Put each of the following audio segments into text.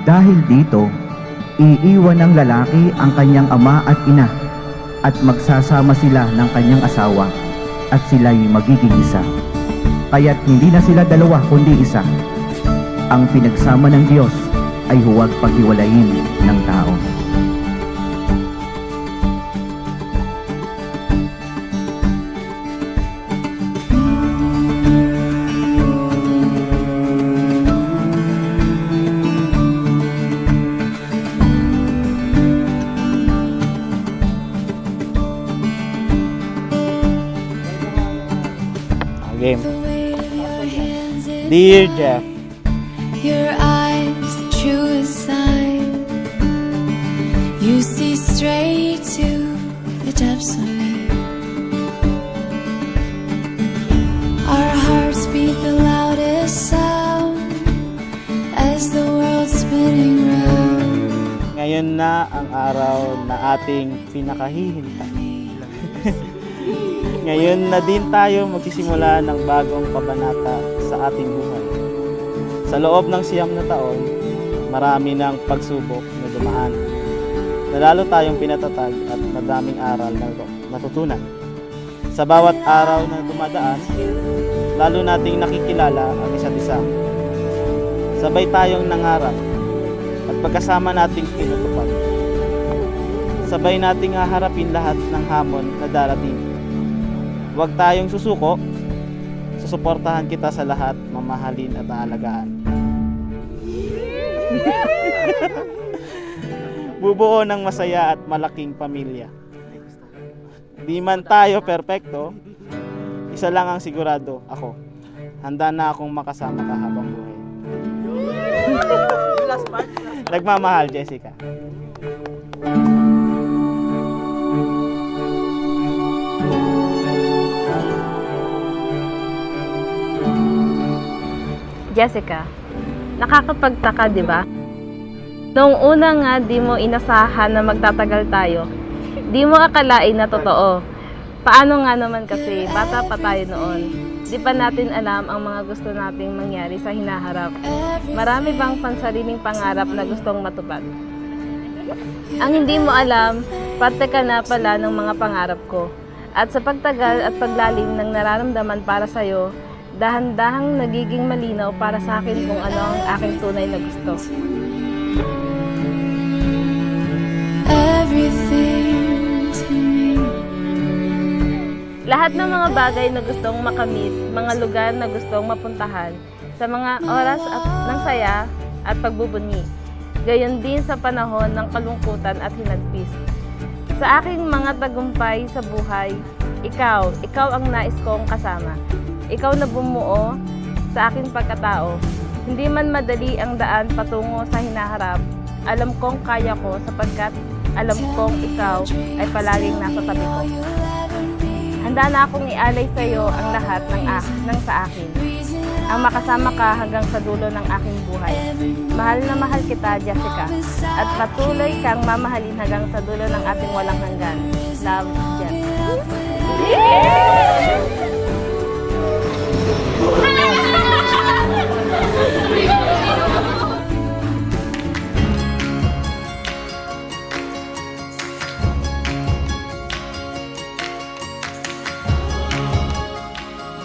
Dahil dito, iiwan ng lalaki ang kanyang ama at ina at magsasama sila ng kanyang asawa at sila'y magiging isa. Kaya't hindi na sila dalawa kundi isa. Ang pinagsama ng Diyos ay huwag paghiwalayin ng tao. Game. Dear Jeff, Your eyes, the truest sign. You see straight to the depths of me. Our hearts beat the loudest sound as the world's spinning round. ngayon na ang araw na ating pinakahihintay. Ngayon na din tayo magsisimula ng bagong kabanata sa ating buhay. Sa loob ng 9 na taon, marami ng pagsubok na dumaan. Lalo tayong pinatatag at madaming aral na natutunan. Sa bawat araw na dumadaan, lalo nating nakikilala ang isa't isa. Sabay tayong nangarap at pagkasama nating pinutupad. Sabay nating haharapin lahat ng hamon na darating. Huwag tayong susuko, susuportahan kita sa lahat, mamahalin at aalagaan. Bubuo ng masaya at malaking pamilya. Di man tayo perpekto, isa lang ang sigurado, ako. Handa na akong makasama ka habang buhay. Nagmamahal, Jessica. Jessica, nakakapagtaka, di ba? Noong una nga, di mo inasahan na magtatagal tayo. Di mo akalain na totoo. Paano nga naman kasi, bata pa tayo noon. Di pa natin alam ang mga gusto nating mangyari sa hinaharap. Marami bang pansariling pangarap na gustong matupad? Ang hindi mo alam, parte ka na pala ng mga pangarap ko. At sa pagtagal at paglalim ng nararamdaman para sa'yo, dahan-dahang nagiging malinaw para sa akin kung ano ang aking tunay na gusto. Everything to me. Lahat ng mga bagay na gustong makamit, mga lugar na gustong mapuntahan, sa mga oras at ng saya at pagbubunyi. Gayon din sa panahon ng kalungkutan at hinagpis. Sa aking mga tagumpay sa buhay, ikaw ang nais kong kasama. Ikaw na bumuo sa aking pagkatao. Hindi man madali ang daan patungo sa hinaharap, alam kong kaya ko sapagkat alam kong ikaw ay palaging nasa tabi ko. Handa na akong ialay sa iyo ang lahat ng sa akin. Ang makasama ka hanggang sa dulo ng aking buhay. Mahal na mahal kita, Jessica. At patuloy kang mamahalin hanggang sa dulo ng ating walang hanggan. Love, Jeff.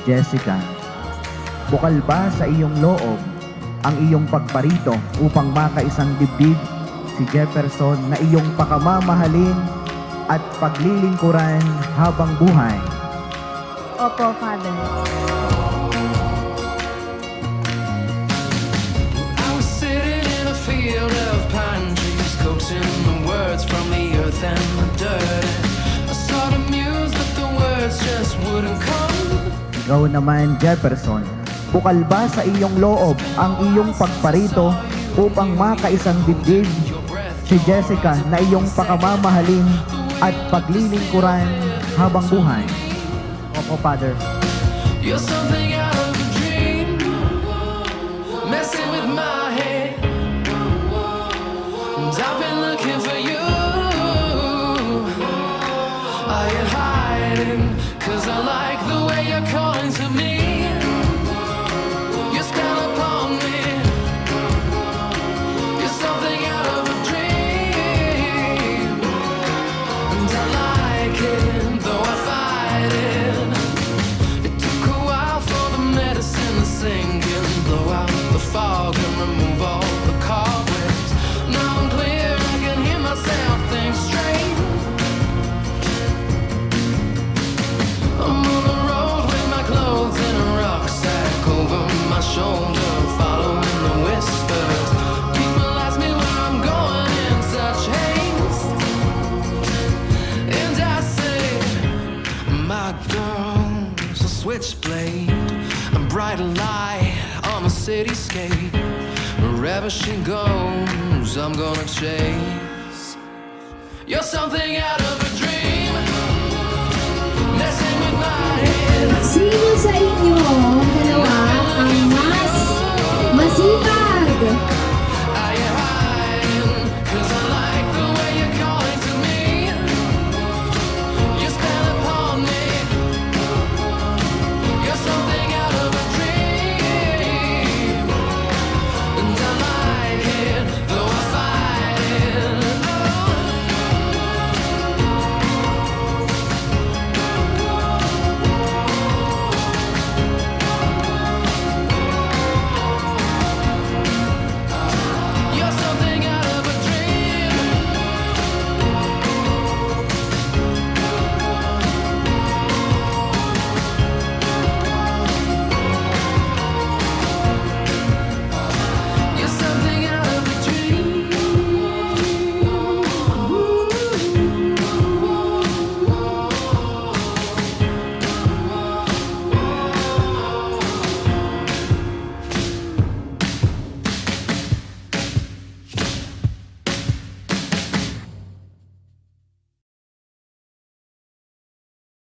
Jessica, bukal ba sa iyong loob ang iyong pagparito upang makaisang dibdib si Jefferson na iyong pakamamahalin at paglilingkuran habang buhay? Opo, Father. I was sitting in a field of pine trees, coaxing the words from the earth and the dirt. I saw the muse, but the words just wouldn't come. Ikaw naman, Jefferson, bukal ba sa iyong loob ang iyong pagparito upang makaisang dibdib si Jessica na iyong pakamamahalin at paglilingkuran habang buhay? Opo, Father. You're something out of a dream, messing with my head. And I've been looking for you. Are you hiding? 'Cause I like the way you're calling to me. You spell upon me. You're so switchblade, a brighter light on the cityscape. Wherever she goes, I'm gonna chase. You're something out of a dream, messing with my head. See you